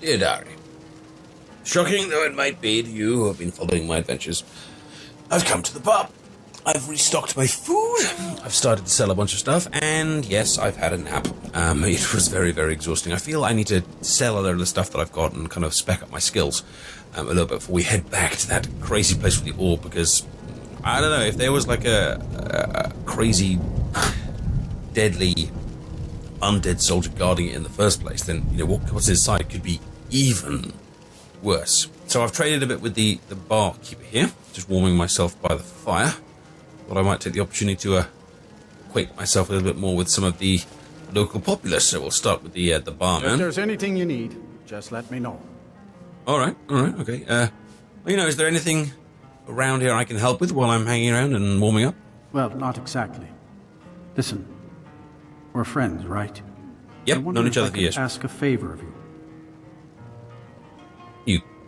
Dear Diary, shocking though it might be to you who have been following my adventures, I've come to the pub. I've restocked my food, I've started to sell a bunch of stuff, and yes, I've had a nap. It was very, very exhausting. I feel I need to sell a lot of the stuff that I've got and kind of spec up my skills a little bit before we head back to that crazy place with the orb, because, I don't know, if there was like a crazy, deadly, undead soldier guarding it in the first place, then, you know, what's inside could be even worse. So I've traded a bit with the barkeeper here, just warming myself by the fire. Thought I might take the opportunity to acquaint myself a little bit more with some of the local populace. So we'll start with the barman. If there's anything you need, just let me know. All right, okay. You know, is there anything around here I can help with while I'm hanging around and warming up? Well, not exactly. Listen, we're friends, right? Yep, known each other for years. Ask a favor of you.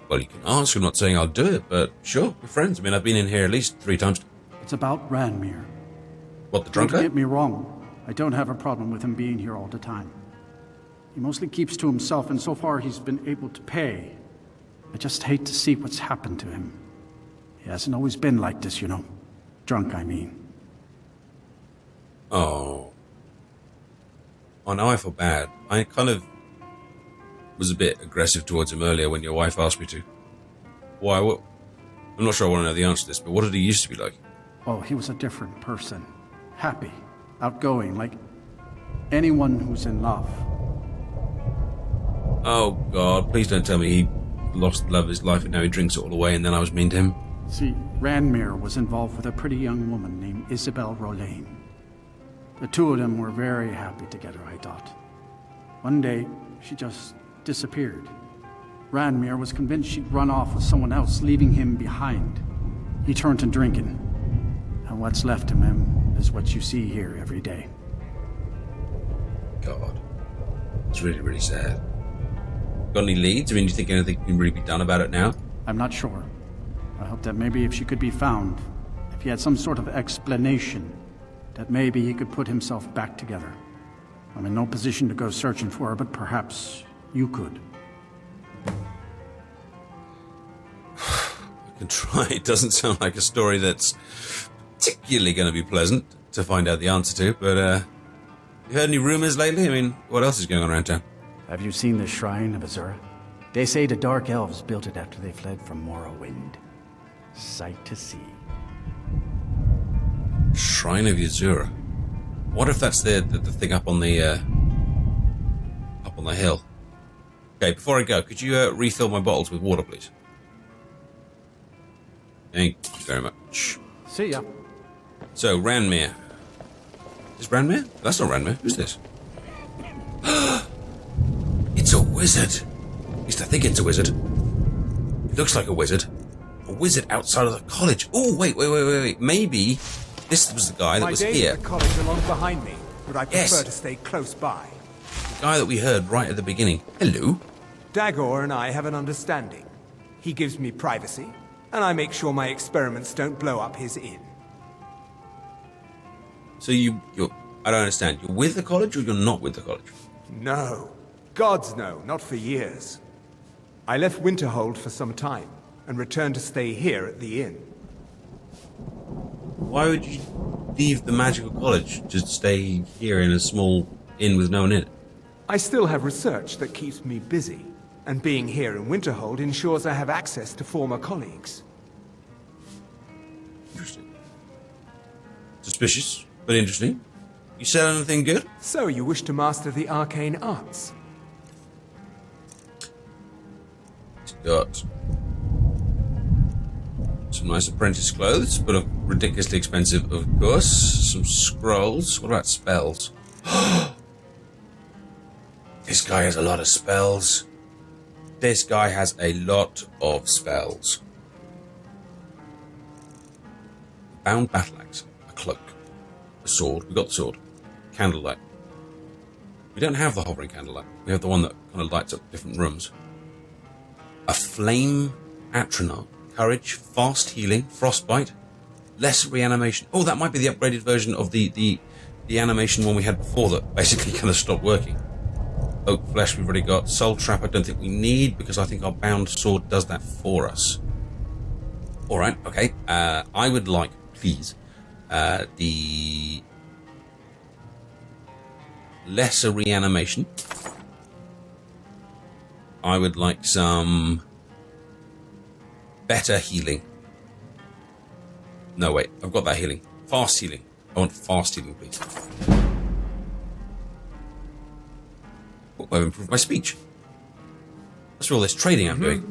Well, you can ask. I'm not saying I'll do it, but sure, we're friends. I mean, I've been in here at least 3 times. It's about Ranmir. What, the drunk guy? Don't get me wrong. I don't have a problem with him being here all the time. He mostly keeps to himself, and so far he's been able to pay. I just hate to see what's happened to him. He hasn't always been like this, you know. Drunk, I mean. Oh, now I feel bad. I kind of was a bit aggressive towards him earlier when your wife asked me to. Why? What? I'm not sure I want to know the answer to this, but what did he used to be like? Oh, he was a different person. Happy, outgoing, like anyone who's in love. Oh, God, please don't tell me he lost the love of his life and now he drinks it all away and then I was mean to him. See, Ranmir was involved with a pretty young woman named Isabel Roleplaying. The two of them were very happy together, I thought. One day, she just disappeared. Ranmir was convinced she'd run off with someone else, leaving him behind. He turned to drinking. And what's left of him is what you see here every day. God. It's really, really sad. Got any leads? I mean, do you think anything can really be done about it now? I'm not sure. I hope that maybe if she could be found, if he had some sort of explanation, that maybe he could put himself back together. I'm in no position to go searching for her, but perhaps you could. I can try. It doesn't sound like a story that's particularly going to be pleasant to find out the answer to, but, you heard any rumors lately? I mean, what else is going on around town? Have you seen the Shrine of Azura? They say the Dark Elves built it after they fled from Morrowind. Sight to see. Shrine of Azura. What if that's the thing up on the hill? Okay, before I go, could you refill my bottles with water, please? Thank you very much. See ya. So, Ranmir. Is Ranmir? That's not Ranmir. Who's this? It's a wizard. At least I think it's a wizard. It looks like a wizard. A wizard outside of the college. Oh, wait. Maybe this was the guy that was here. My days at the college are long behind me, but I prefer to stay close by. The guy that we heard right at the beginning. Hello. Dagor and I have an understanding. He gives me privacy, and I make sure my experiments don't blow up his inn. So you're... I don't understand. You're with the college or you're not with the college? No. Gods no, not for years. I left Winterhold for some time, and returned to stay here at the inn. Why would you leave the magical college to stay here in a small inn with no one in it? I still have research that keeps me busy, and being here in Winterhold ensures I have access to former colleagues. Interesting. Suspicious, but interesting. You sell anything good? So you wish to master the arcane arts? He's got some nice apprentice clothes, but ridiculously expensive, of course. Some scrolls. What about spells? This guy has a lot of spells. This guy has a lot of spells. Bound battle axe, a cloak, a sword. We got the sword. Candlelight. We don't have the hovering candlelight. We have the one that kind of lights up different rooms. A flame atronach. Courage, fast healing, frostbite, less reanimation. Oh, that might be the upgraded version of the animation one we had before that basically kind of stopped working. Oak flesh we've already got. Soul trap I don't think we need, because I think our bound sword does that for us. Alright, okay. I would like, please, the lesser reanimation. I would like some better healing. No, wait, I've got that healing. Fast healing. I want fast healing, please. Oh, I've improved my speech. That's all this trading I'm doing.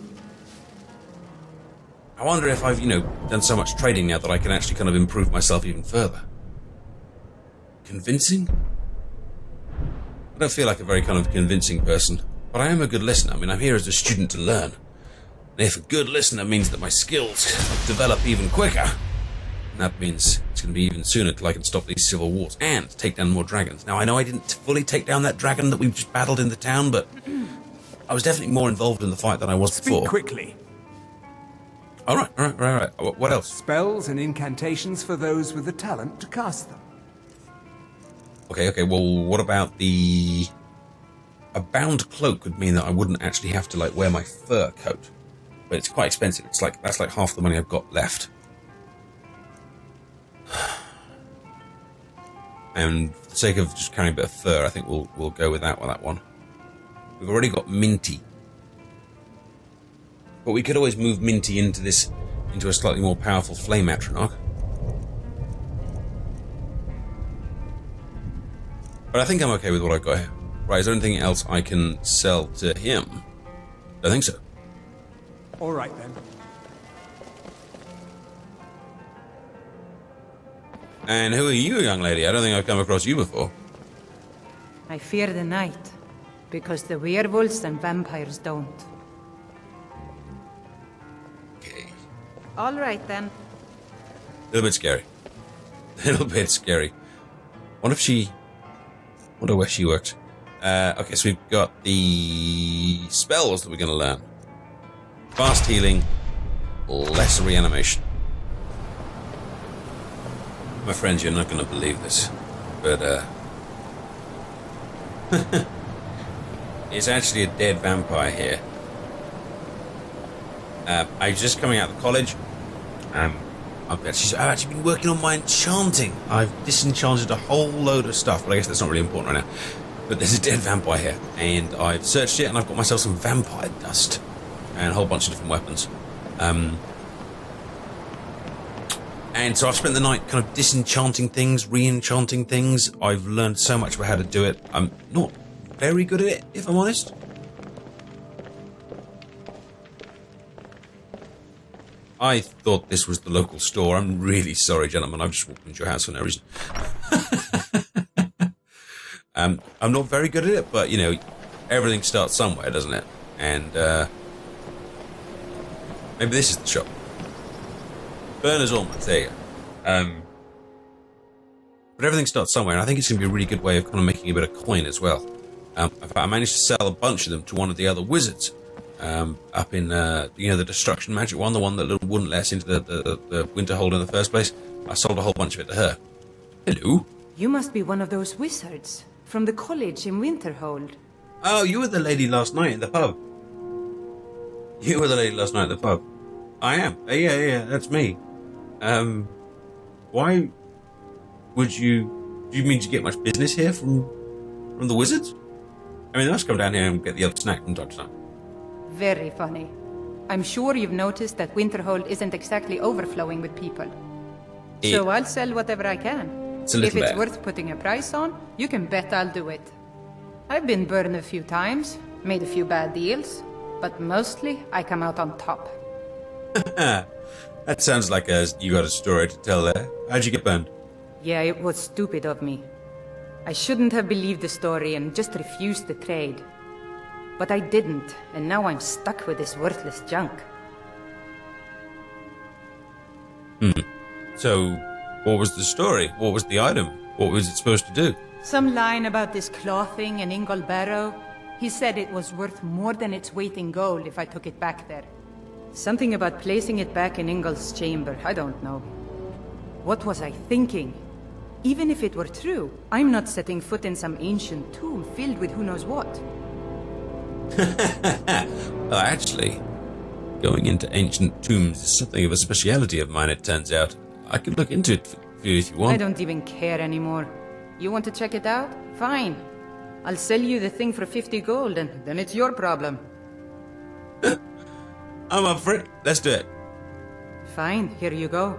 I wonder if I've, done so much trading now that I can actually kind of improve myself even further. Convincing? I don't feel like a very kind of convincing person, but I am a good listener. I mean, I'm here as a student to learn. And if a good listener means that my skills develop even quicker, that means it's going to be even sooner till I can stop these civil wars and take down more dragons. Now, I know I didn't fully take down that dragon that we've just battled in the town, but I was definitely more involved in the fight than I was before. Speak quickly. All right. What else? Spells and incantations for those with the talent to cast them. Okay, well, what about a bound cloak would mean that I wouldn't actually have to, wear my fur coat. But it's quite expensive. That's like half the money I've got left. And for the sake of just carrying a bit of fur, I think we'll go with that one. We've already got Minty. But we could always move Minty into a slightly more powerful flame atronach. But I think I'm okay with what I've got here. Right, is there anything else I can sell to him? I think so. All right, then. And who are you, young lady? I don't think I've come across you before. I fear the night, because the werewolves and vampires don't. Okay. All right, then. A little bit scary. Wonder where she works. Okay, so we've got the spells that we're going to learn. Fast healing, lesser reanimation. My friends, you're not going to believe this, but it's actually a dead vampire here. I was just coming out of college. I've actually been working on my enchanting. I've disenchanted a whole load of stuff, but I guess that's not really important right now. But there's a dead vampire here, and I've searched it, and I've got myself some vampire dust and a whole bunch of different weapons. And so I've spent the night kind of disenchanting things, re-enchanting things. I've learned so much about how to do it. I'm not very good at it, if I'm honest. I thought this was the local store. I'm really sorry, gentlemen. I've just walked into your house for no reason. I'm not very good at it, but, everything starts somewhere, doesn't it? And maybe this is the shop. Burner's Almonds, there you go. But everything starts somewhere, and I think it's going to be a really good way of kind of making a bit of coin as well. I managed to sell a bunch of them to one of the other wizards. Up in, the destruction magic one, the one that wouldn't let us into the winter hold in the first place. I sold a whole bunch of it to her. Hello? You must be one of those wizards from the college in Winterhold. Oh, you were the lady last night in the pub. I am. Yeah, that's me. Why would you... Do you mean to get much business here from the wizards? I mean, they must come down here and get the other snack from time to time. Very funny. I'm sure you've noticed that Winterhold isn't exactly overflowing with people. So I'll sell whatever I can. If it's worth putting a price on, you can bet I'll do it. I've been burned a few times, made a few bad deals, but mostly I come out on top. That sounds like you got a story to tell there. How'd you get burned? Yeah, it was stupid of me. I shouldn't have believed the story and just refused the trade. But I didn't, and now I'm stuck with this worthless junk. So, what was the story? What was the item? What was it supposed to do? Some line about this clothing in Ingol Barrow. He said it was worth more than its weight in gold if I took it back there. Something about placing it back in Ingol's chamber, I don't know. What was I thinking? Even if it were true, I'm not setting foot in some ancient tomb filled with who knows what. Well, actually, going into ancient tombs is something of a speciality of mine, it turns out. I can look into it for you if you want. I don't even care anymore. You want to check it out? Fine. I'll sell you the thing for 50 gold, and then it's your problem. I'm up for it. Let's do it. Fine, here you go.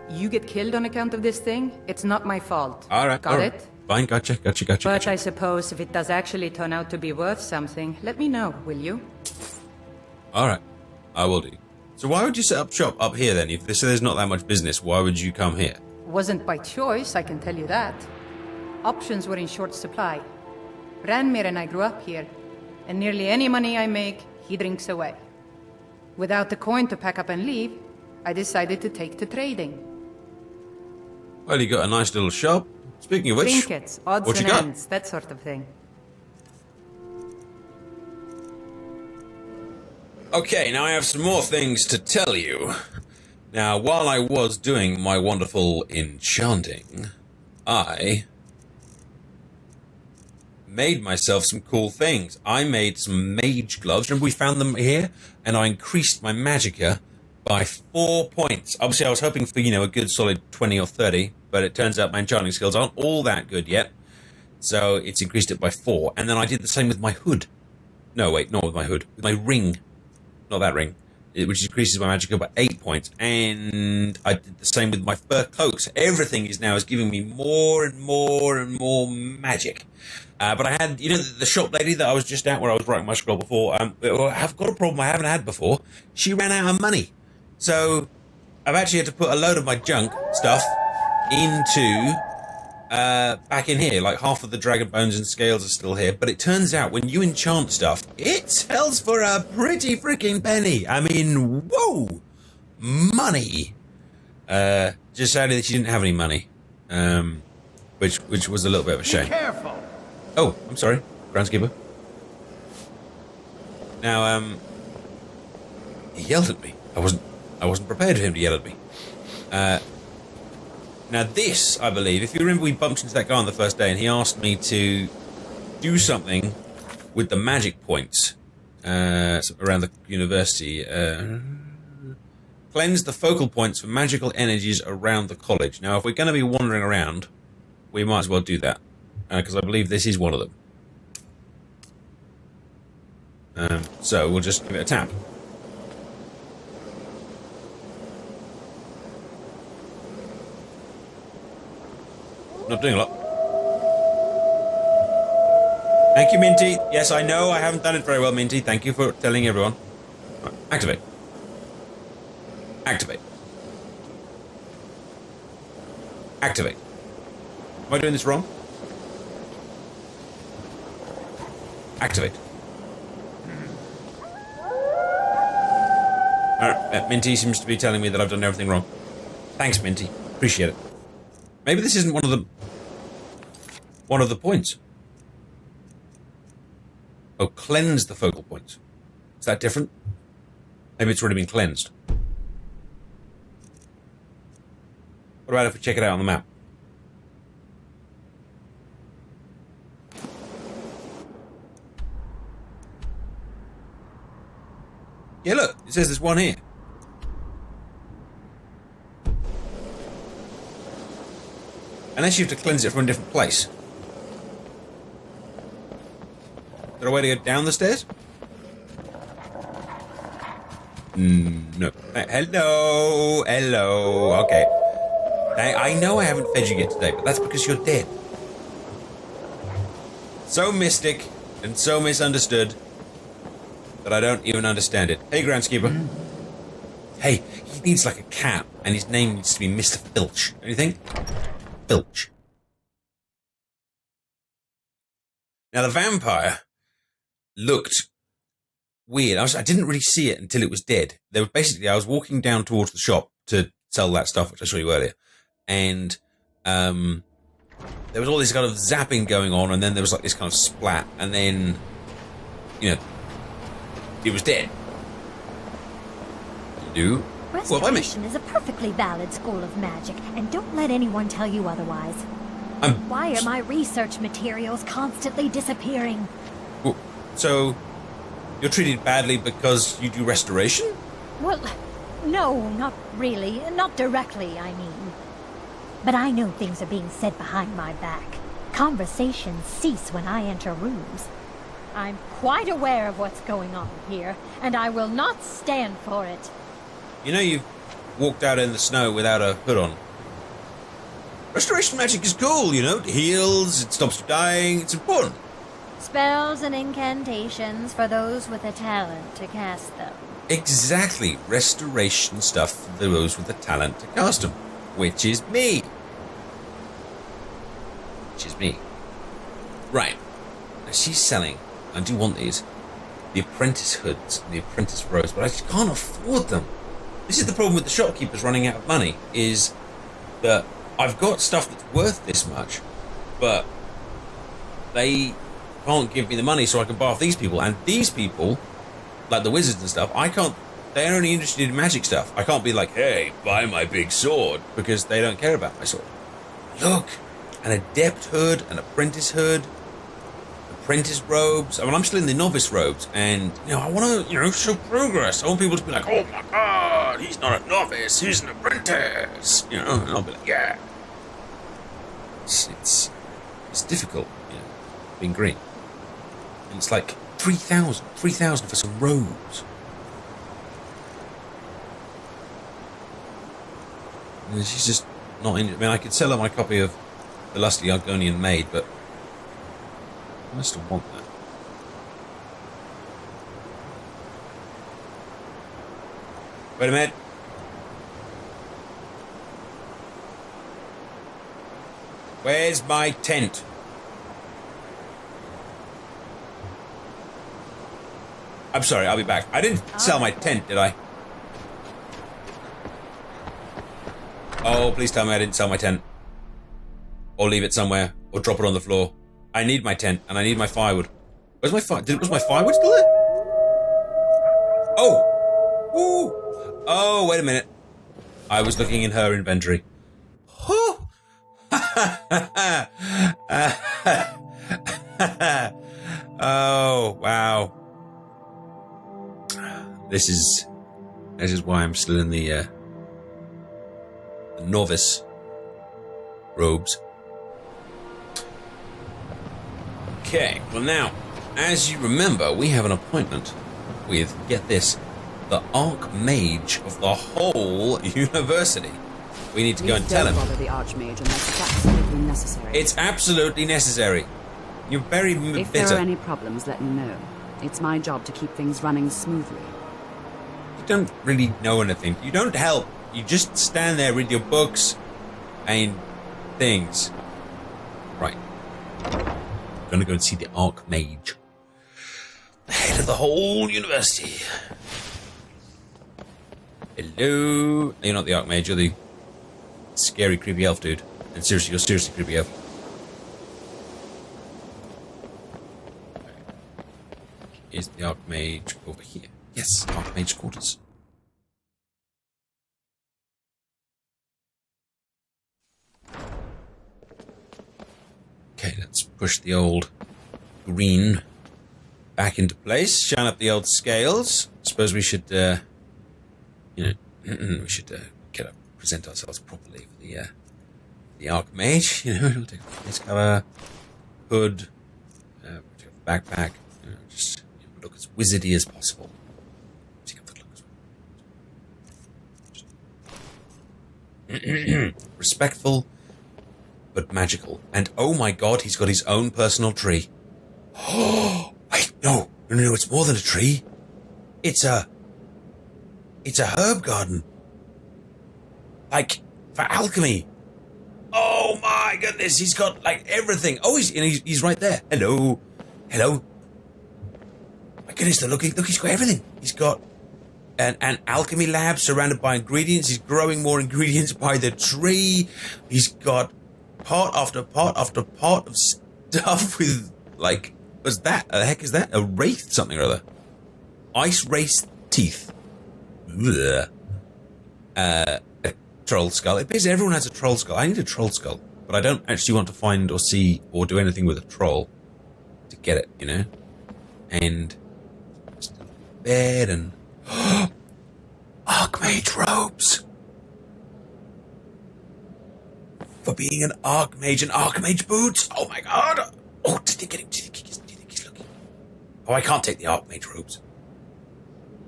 You get killed on account of this thing, it's not my fault. Alright, Got it? Fine, gotcha. But I suppose if it does actually turn out to be worth something, let me know, will you? Alright, I will do. So why would you set up shop up here then? If there's not that much business, why would you come here? Wasn't by choice, I can tell you that. Options were in short supply. Ranmir and I grew up here, and nearly any money I make, he drinks away. Without the coin to pack up and leave, I decided to take to trading. Well, you got a nice little shop. Speaking of which, Trinkets, odds what and you got? ends, that sort of thing. Okay, now I have some more things to tell you. Now, while I was doing my wonderful enchanting, I made myself some cool things. I made some mage gloves. Remember we found them here? And I increased my magicka by 4 points. Obviously, I was hoping for, a good solid 20 or 30, but it turns out my enchanting skills aren't all that good yet. So it's increased it by 4. And then I did the same with my hood. No, wait, not with my hood. With my ring. Not that ring. Which increases my magicka by 8 points. And I did the same with my fur cloaks. Everything is giving me more and more and more magic. But I had, the shop lady that I was just at where I was writing my scroll before, I've got a problem I haven't had before. She ran out of money. So I've actually had to put a load of my junk stuff into back in here. Like half of the dragon bones and scales are still here. But it turns out when you enchant stuff, it sells for a pretty freaking penny. I mean, whoa! Money! Just sadly that she didn't have any money. Which was a little bit of a shame. Be careful! Oh, I'm sorry, groundskeeper. Now, he yelled at me. I wasn't prepared for him to yell at me. Now this, I believe, if you remember we bumped into that guy on the first day and he asked me to do something with the magic points around the university. Cleanse the focal points for magical energies around the college. Now, if we're going to be wandering around, we might as well do that. Because I believe this is one of them. So we'll just give it a tap. Not doing a lot. Thank you, Minty. Yes, I know I haven't done it very well, Minty. Thank you for telling everyone. Right, activate. Activate. Activate. Am I doing this wrong? Activate. Alright, Minty seems to be telling me that I've done everything wrong. Thanks, Minty. Appreciate it. Maybe this isn't one of the points. Oh, cleanse the focal points. Is that different? Maybe it's already been cleansed. What about if we check it out on the map? Yeah, look, it says there's one here. Unless you have to cleanse it from a different place. Is there a way to go down the stairs? No. Hello, hello, okay. I know I haven't fed you yet today, but that's because you're dead. So mystic and so misunderstood that I don't even understand it. Hey, groundskeeper. Hey, he needs like a cat, and his name needs to be Mr. Filch. Don't you think? Filch. Now, the vampire looked weird. I didn't really see it until it was dead. There was basically, I was walking down towards the shop to sell that stuff, which I showed you earlier, and there was all this kind of zapping going on, and then there was like this kind of splat, and then, it was dead. You? Restoration is a perfectly valid school of magic, and don't let anyone tell you otherwise. Why are my research materials constantly disappearing? So, You're treated badly because you do restoration? Well, no, not really. Not directly, I mean. But I know things are being said behind my back. Conversations cease when I enter rooms. I'm quite aware of what's going on here, and I will not stand for it. You know you've walked out in the snow without a hood on. Restoration magic is cool, you know. It heals, it stops you dying, it's important. Spells and incantations for those with a talent to cast them. Exactly. Restoration stuff for those with the talent to cast them. Which is me. Right. Now she's selling, I do want these, the apprentice hoods and the apprentice robes, but I just can't afford them. This is the problem with the shopkeepers running out of money, is that I've got stuff that's worth this much, but they can't give me the money so I can buy off these people. And these people, like the wizards and stuff, they're only interested in magic stuff. I can't be like, hey, buy my big sword, because they don't care about my sword. Look, an adept hood, an apprentice hood, apprentice robes. I mean, I'm still in the novice robes, and, you know, I want to, show progress. I want people to be like, oh my god, he's not a novice, he's an apprentice. And I'll be like, yeah. It's difficult, being green. And it's like 3,000 for some robes. And she's just not in it. I mean, I could sell her my copy of The Lusty Argonian Maid, but I still want that. Wait a minute. Where's my tent? I'm sorry, I'll be back. I didn't sell my tent, did I? Oh, please tell me I didn't sell my tent. Or leave it somewhere. Or drop it on the floor. I need my tent, and I need my firewood. Where's my firewood? Was my firewood still there? Oh! Ooh! Oh, wait a minute. I was looking in her inventory. Oh! Oh, wow. This is why I'm still in the novice robes. Okay, well now, as you remember, we have an appointment with, get this, the Archmage of the whole university. We need to go and tell him. Don't bother the Archmage unless it's absolutely necessary. It's absolutely necessary. You're very bitter. If there are any problems, let me know. It's my job to keep things running smoothly. You don't really know anything. You don't help. You just stand there, read your books and things. Right. I'm gonna go and see the Archmage. The head of the whole university. Hello. You're not the Archmage, you're the scary, creepy elf dude. And seriously, you're seriously creepy elf. Is the Archmage over here? Yes, Archmage quarters. Okay, let's push the old green back into place. Shine up the old scales. Suppose we should, we should present ourselves properly for the Archmage. We'll take a face cover, hood, backpack. Just look as wizardy as possible. Respectful, but magical. And oh my god, he's got his own personal tree. Oh, wait, no, it's more than a tree. It's a herb garden. Like, for alchemy. Oh my goodness, he's got like everything. Oh, he's right there. Hello. My goodness, look, he's got everything. He's got an alchemy lab surrounded by ingredients. He's growing more ingredients by the tree. He's got part after part after part of stuff with, like, what's that? The heck is that? A wraith something or other. Ice wraith teeth. Ugh. A troll skull. It appears everyone has a troll skull. I need a troll skull, but I don't actually want to find or see or do anything with a troll to get it, And bed and Archmage robes. For being an Archmage and Archmage boots. Oh my god. Oh, do you think he's looking? Oh, I can't take the Archmage robes.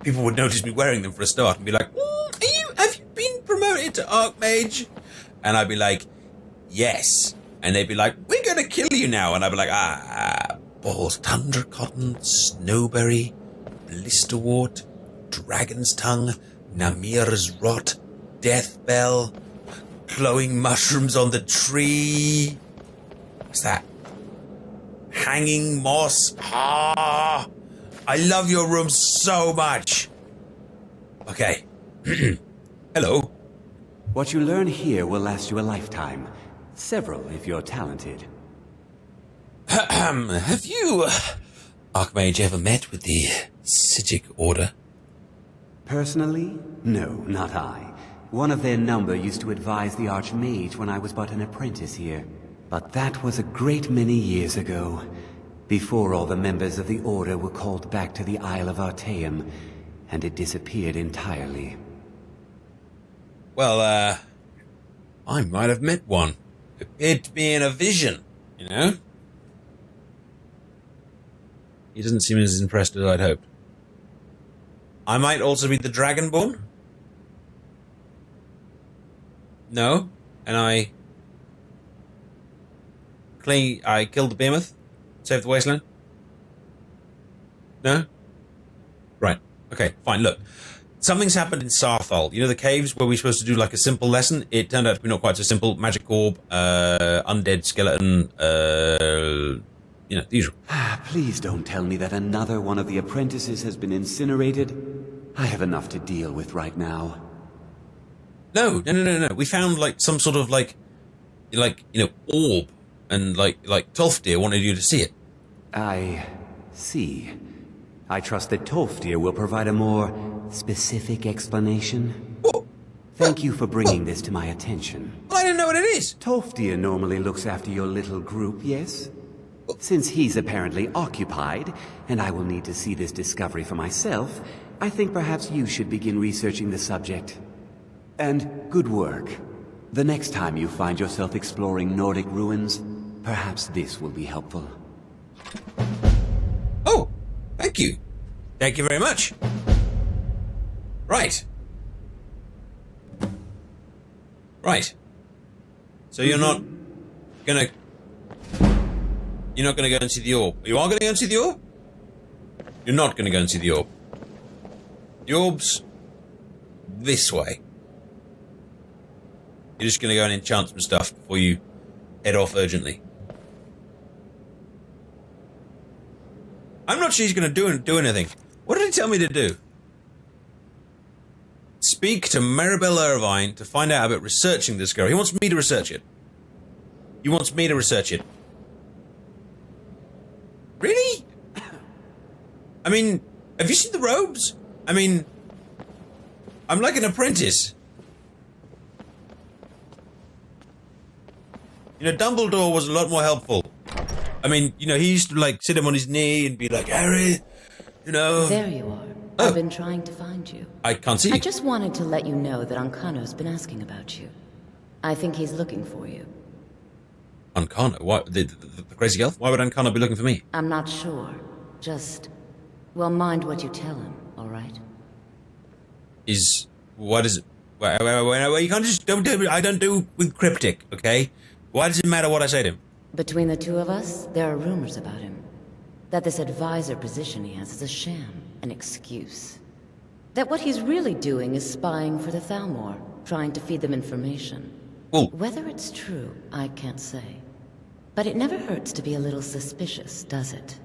People would notice me wearing them for a start and be like, have you been promoted to Archmage? And I'd be like, yes. And they'd be like, we're going to kill you now. And I'd be like, balls, tundra cotton, snowberry, blisterwort, dragon's tongue, Namir's rot, death bell, glowing mushrooms on the tree. What's that? Hanging moss. I love your room so much. Okay. Hello. What you learn here will last you a lifetime. Several, if you're talented. Have you, Archmage, ever met with the Psijic Order? Personally? No, not I. One of their number used to advise the Archmage when I was but an apprentice here. But that was a great many years ago, before all the members of the Order were called back to the Isle of Artaeum, and it disappeared entirely. Well, I might have met one. It appeared to be in a vision, you know? He doesn't seem as impressed as I'd hoped. I might also be the Dragonborn? No? And I killed the behemoth? Saved the wasteland? No? Right. Okay, fine, look. Something's happened in Sarthal. You know the caves where we're supposed to do like a simple lesson? It turned out to be not quite so simple. Magic orb, undead skeleton, you know, the usual. Please don't tell me that another one of the apprentices has been incinerated. I have enough to deal with right now. No. We found like some sort of like, you know, orb, and like Tolfdir wanted you to see it. I see. I trust that Tolfdir will provide a more specific explanation. What? Thank you for bringing this to my attention. Well, I didn't know what it is. Tolfdir normally looks after your little group, yes? Since he's apparently occupied, and I will need to see this discovery for myself, I think perhaps you should begin researching the subject. And good work. The next time you find yourself exploring Nordic ruins, perhaps this will be helpful. Oh, thank you. Thank you very much. Right. So you're not gonna go and see the orb. You are gonna go and see the orb? You're not gonna go and see the orb. The orb's this way. You're just gonna go and enchant some stuff before you head off urgently. I'm not sure he's gonna do anything. What did he tell me to do? Speak to Maribel Irvine to find out about researching this girl. He wants me to research it. He wants me to research it. Really? I mean, have you seen the robes? I mean, I'm like an apprentice. You know, Dumbledore was a lot more helpful. I mean, you know, he used to like sit him on his knee and be like, Harry, you know. There you are. Oh. I've been trying to find you. I can't see you. I just wanted to let you know that Ancano's been asking about you. I think he's looking for you. Ancano? Why? The crazy elf? Why would Ancano be looking for me? I'm not sure. Just, well, mind what you tell him, all right? What is it? Wait, you can't just, I don't do with cryptic, okay? Why does it matter what I say to him? Between the two of us, there are rumors about him. That this advisor position he has is a sham, an excuse. That what he's really doing is spying for the Thalmor, trying to feed them information. Well, whether it's true, I can't say. But it never hurts to be a little suspicious, does it?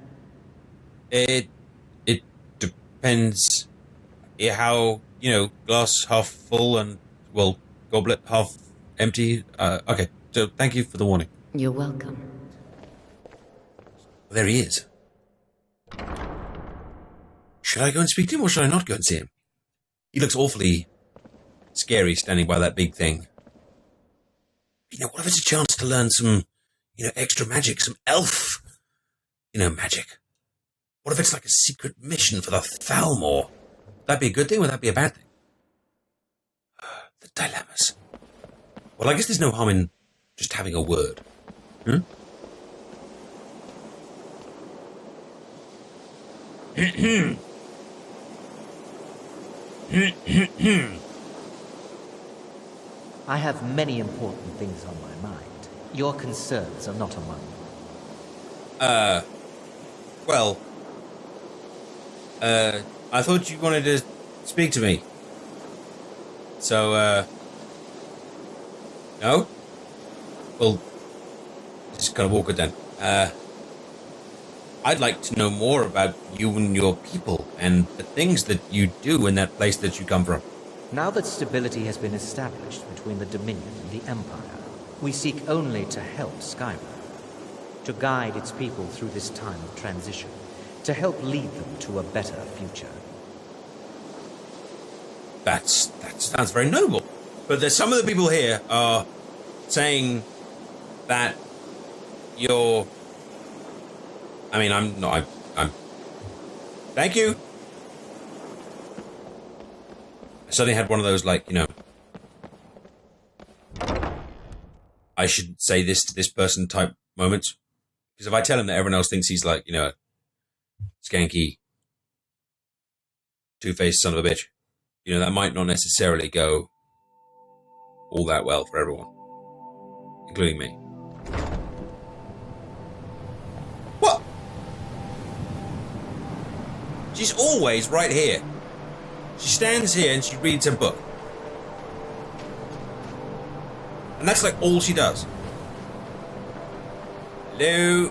It depends how, you know, glass half full and, well, goblet half empty. Okay, so thank you for the warning. You're welcome. There he is. Should I go and speak to him or should I not go and see him? He looks awfully scary standing by that big thing. You know, what if it's a chance to learn some, you know, extra magic, some elf, you know, magic? What if it's like a secret mission for the Thalmor? Would that be a good thing or would that be a bad thing? The dilemmas. Well, I guess there's no harm in just having a word. Hmm? I have many important things on my mind. Your concerns are not among them. Well, I thought you wanted to speak to me. So, no? Well, this is kind of awkward then. I'd like to know more about you and your people and the things that you do in that place that you come from. Now that stability has been established between the Dominion and the Empire, we seek only to help Skyrim, to guide its people through this time of transition, to help lead them to a better future. That sounds very noble. But there's some of the people here are saying that you're... I mean, I'm not... I'm... Thank you! I suddenly had one of those, like, you know... I should say this to this person type moments. Because if I tell him that everyone else thinks he's like, you know, a skanky, two-faced son of a bitch, you know, that might not necessarily go all that well for everyone, including me. What? She's always right here. She stands here and she reads a book. And that's like all she does. Hello?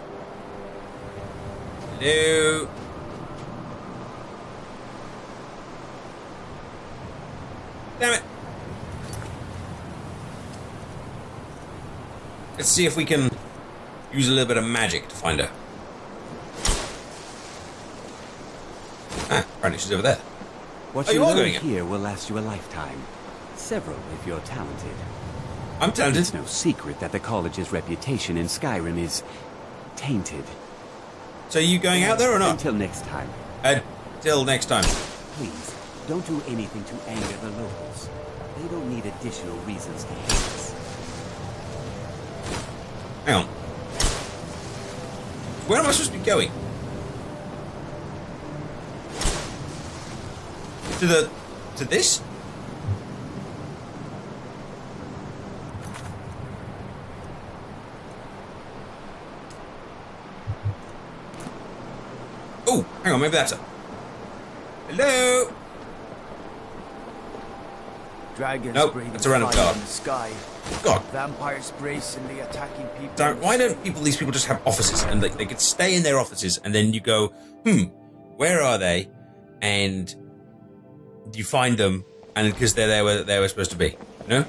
Hello? Damn it. Let's see if we can use a little bit of magic to find her. Ah, apparently she's over there. What you learn here will last you a lifetime. Several if you're talented. I'm talented. It's no secret that the college's reputation in Skyrim is tainted. So are you going out there or not? Until next time. Till next time. Please, don't do anything to anger the locals. They don't need additional reasons to hate us. Hang on. Where am I supposed to be going? To this? Oh, hang on, maybe that's it. Hello? Dragons nope, breathing that's a random fire card. in the sky. God. Vampires brazenly attacking people. Darn, why don't these people just have offices and they could stay in their offices and then you go, where are they? And you find them and because they're there where they were supposed to be, you know?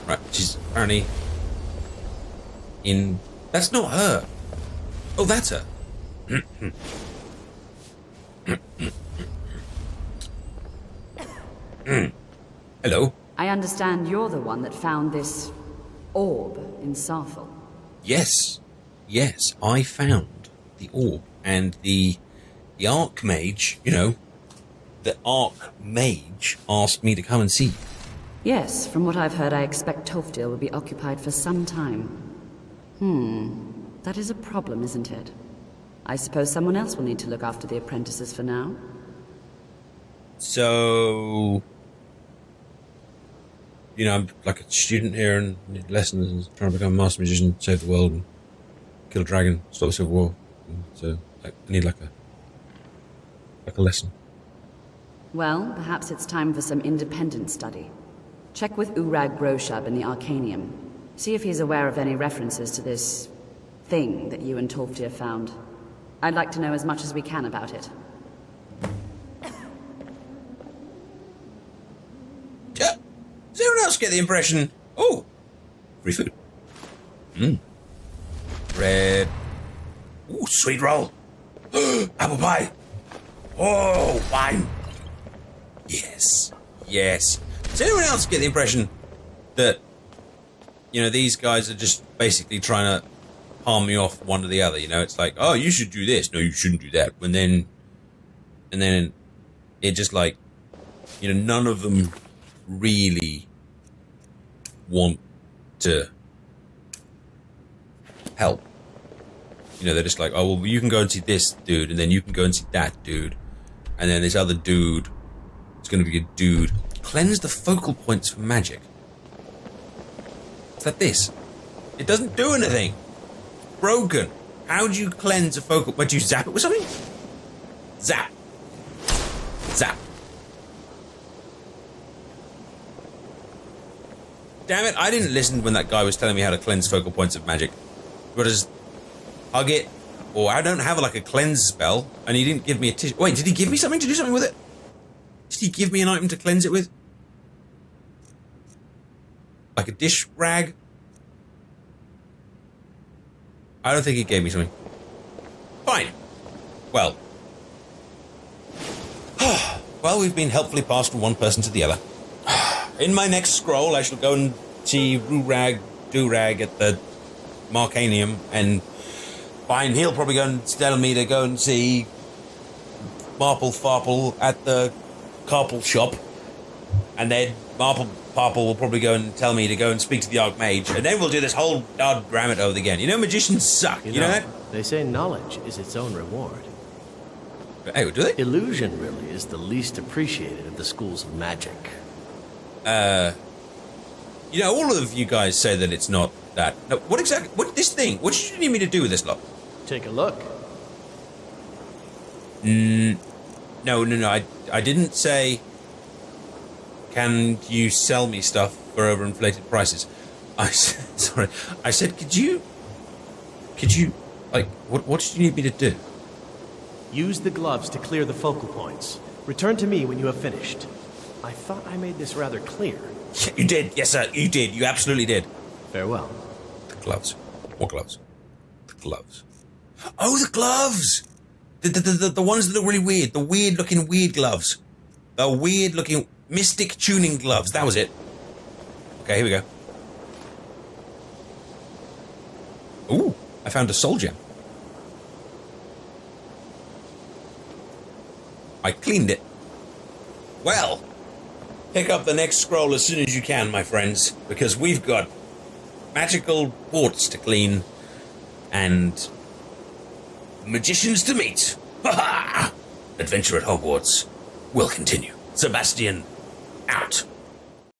Right, she's apparently in... That's not her. Oh, that's her. Hello. I understand you're the one that found this orb in Sarfel. Yes. Yes, I found the orb and the Archmage, you know, the Archmage asked me to come and see you. Yes, from what I've heard, I expect Tofdil will be occupied for some time. That is a problem, isn't it? I suppose someone else will need to look after the apprentices for now. So... You know, I'm like a student here and need lessons and trying to become a master magician, save the world and kill a dragon, stop the civil war. And so I need like a lesson. Well, perhaps it's time for some independent study. Check with Urag Groshab in the Arcanium. See if he's aware of any references to this thing that you and Tolfdir found. I'd like to know as much as we can about it. Does anyone else get the impression... Oh! Free food. Bread. Ooh, sweet roll. Apple pie. Oh, wine. Yes. Yes. Does anyone else get the impression that, you know, these guys are just basically trying to palm me off one or the other. You know, it's like, oh, you should do this. No, you shouldn't do that. And then it just like, you know, none of them really want to help. You know, they're just like, oh, well, you can go and see this dude, and then you can go and see that dude, and then this other dude is going to be a dude. Cleanse the focal points for magic. Is that this? It doesn't do anything. Broken. How do you cleanse a focal point? Do you zap it with something? Zap. Zap. Damn it, I didn't listen when that guy was telling me how to cleanse focal points of magic. You gotta just hug it, or I don't have like a cleanse spell, and he didn't give me a tissue. Wait, did he give me something to do something with it? Did he give me an item to cleanse it with? Like a dish rag? I don't think he gave me something. Fine. Well. Well, we've been helpfully passed from one person to the other. In my next scroll, I shall go and see Rurag Durag at the Marcanium, and fine, he'll probably go and tell me to go and see Marple Farple at the Carple shop, and then Marple Farple will probably go and tell me to go and speak to the Archmage, and then we'll do this whole gamut over again. You know, magicians suck. You know that? They say knowledge is its own reward. Hey, do they? Illusion really is the least appreciated of the schools of magic. You know, all of you guys say that it's not that. No, what exactly? What this thing? What do you need me to do with this lot? Take a look. No. I didn't say. Can you sell me stuff for overinflated prices? I said, could you, like, what do you need me to do? Use the gloves to clear the focal points. Return to me when you have finished. I thought I made this rather clear. Yeah, you did. Yes, sir. You did. You absolutely did. Farewell. The gloves. What gloves? The gloves. Oh, the gloves! The ones that look really weird. The weird-looking weird gloves. The weird-looking mystic tuning gloves. That was it. Okay, here we go. Ooh, I found a soul gem. I cleaned it. Well, pick up the next scroll as soon as you can, my friends, because we've got magical ports to clean and magicians to meet. Ha ha! Adventure at Hogwarts will continue. Sebastian, out.